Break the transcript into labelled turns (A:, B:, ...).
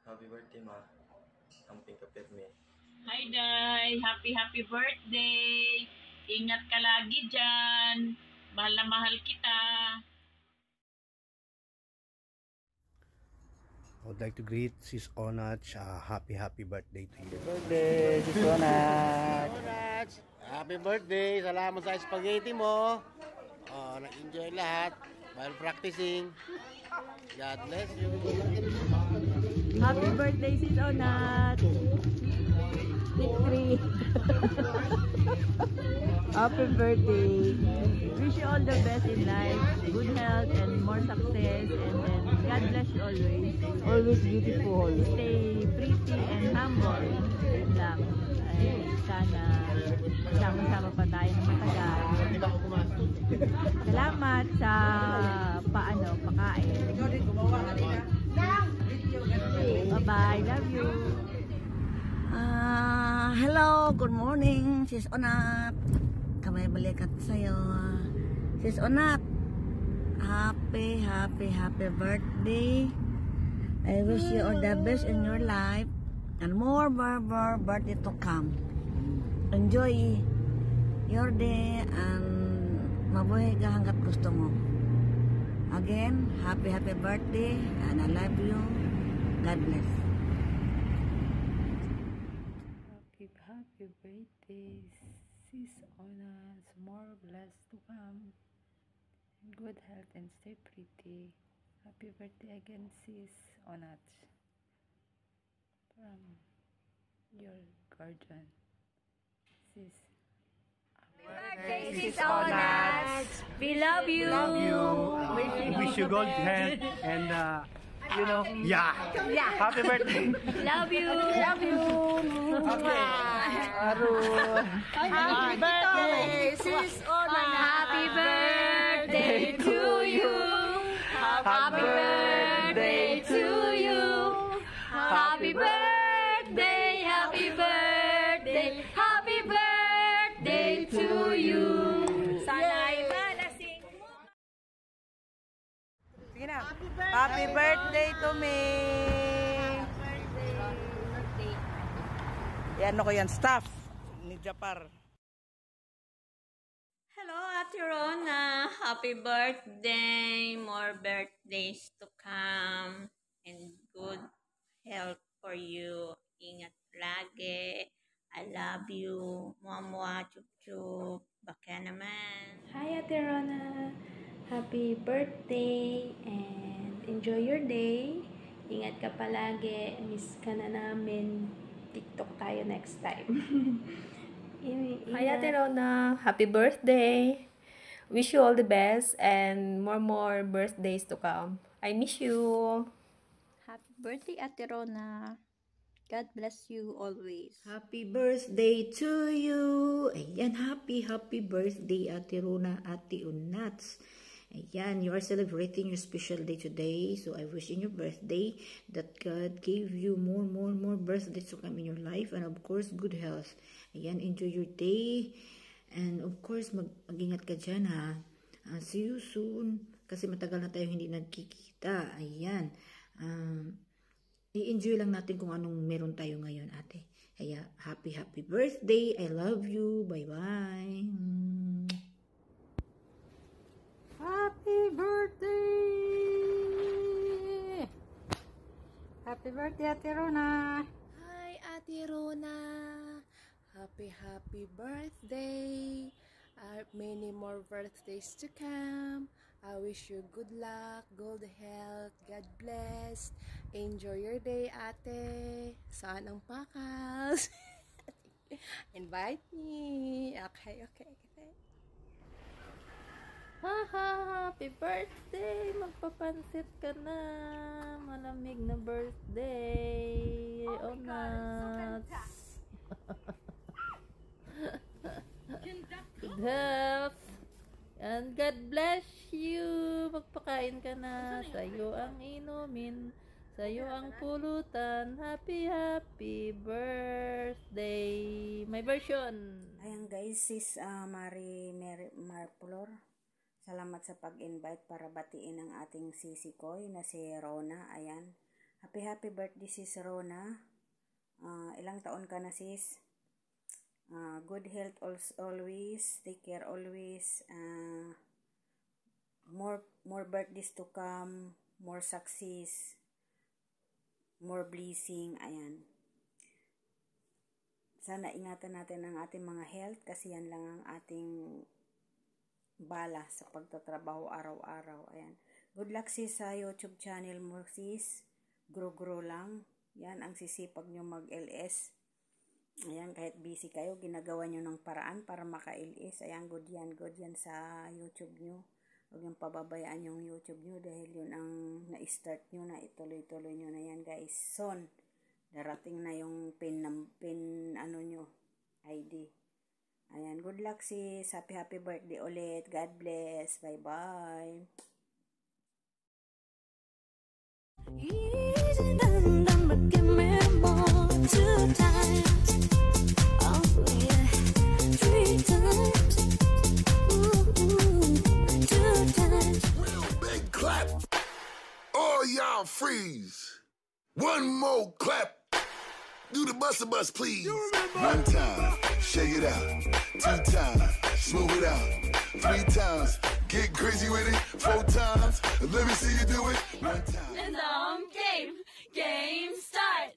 A: Happy birthday, ma. Amping kapit me.
B: Hi, Day. Happy birthday. Ingat ka lagi dyan. Mahal na mahal kita.
C: I would like to greet Sis Onach. Happy birthday to you.
D: Happy birthday, Sis Onach. Onach, happy birthday. Salamat sa spaghetti mo. Nag-enjoy lahat while practicing. God bless you.
E: Happy birthday, Sis Onach. Victory. Happy birthday. Wish you all the best in life, good health and more success, and then God bless you always. Always beautiful. Stay pretty and humble. Yun lang. Ay, sana sama-sama pa tayo ng matagal. Salamat sa pakain. Bye-bye. Love you.
F: Hello, good morning, Sis Onat. Kamay balikat sa'yo. Sis Onat, happy birthday. I wish you all the best in your life and more birthday to come. Enjoy your day and mabuhay ka hanggat gusto mo. Again, happy birthday and I love you. God bless.
G: Happy birthday, Sis Onat. More blessed to come. Good health and stay pretty. Happy birthday again, Sis Onat. From your guardian, Sis.
E: Happy birthday, Sis Onat. We love you.
C: Love you. Wish you good health and yeah. Happy birthday.
E: Love you. Love you.
F: Happy birthday, Sis Onat.
E: Happy birthday to you. Happy birthday to you. Happy birthday, happy birthday, happy birthday to you. Sana'y malasing mo.
F: Sige na. Happy birthday to me. Yan ko yan, staff ni Japar.
B: Hello, Ate Rona. Happy birthday. More birthdays to come. And good health for you. Ingat lagi. I love you. Mua, chup-chup. Baka naman.
G: Hi, Ate Rona. Happy birthday and enjoy your day. Ingat ka palagi. Miss ka na namin. TikTok tayo next time.
H: Hi, Ate Rona. Happy birthday. Wish you all the best and more birthdays to come. I miss you.
I: Happy birthday, Ate Rona. God bless you always.
J: Happy birthday to you. Ayan, happy birthday, Ate Rona, Ate Unats. Ayan, you are celebrating your special day today. So I wish in your birthday that God gave you more birthdays to come in your life. And of course, good health. Ayan, enjoy your day. And of course, mag-ingat ka dyan ha. See you soon. Kasi matagal na tayo hindi nagkikita. Ayan. I-enjoy lang natin kung anong meron tayo ngayon, ate. Kaya, happy birthday. I love you. Bye-bye.
E: Happy birthday! Happy birthday, Ate Rona!
K: Hi, Ate Rona! Happy birthday! Many more birthdays to come. I wish you good luck, good health, God bless. Enjoy your day, ate. Saan ang pakas? Invite me. Okay.
E: Happy birthday! Magpapansit ka na! Malamig na birthday! Oh nuts! Good health! And God bless you! Magpakain ka na! Sa'yo ang inumin! Sa'yo ang pulutan! Happy birthday! My version!
F: Ayan guys, Sis Mary Marplor. Salamat sa pag-invite para batiin ang ating sisi ko na si Rona. Ayan.
L: Happy birthday sis Rona. Ilang taon ka na sis? Good health always. Take care always. More birthdays to come. More success. More blessing. Ayan. Sana ingatan natin ang ating mga health kasi yan lang ang ating bala sa pagtatrabaho araw-araw. Ayan. Good luck sis sa YouTube channel mo sis. Grow lang. Yan ang sisipag nyo mag-LS. Ayan, kahit busy kayo, ginagawa nyo ng paraan para maka-LS. Ayan, good yan sa YouTube nyo. Huwag yung pababayaan yung YouTube nyo dahil yun ang na-start nyo na ituloy-tuloy nyo na yan guys. Soon, darating na yung pin ano nyo, ID. Ayan, good luck sis. Happy birthday ulit. God bless. Bye-bye.
M: Easy done, but give me more 2 times. Oh yeah, 3 times. Ooh, 2 times.
N: Real big clap. All y'all freeze. One more clap. Do the buster bust, please. 1 time, shake it out. 2 times, smooth it out. 3 times, get crazy with it. 4 times, let me see you do it. 1 time.
M: Game start.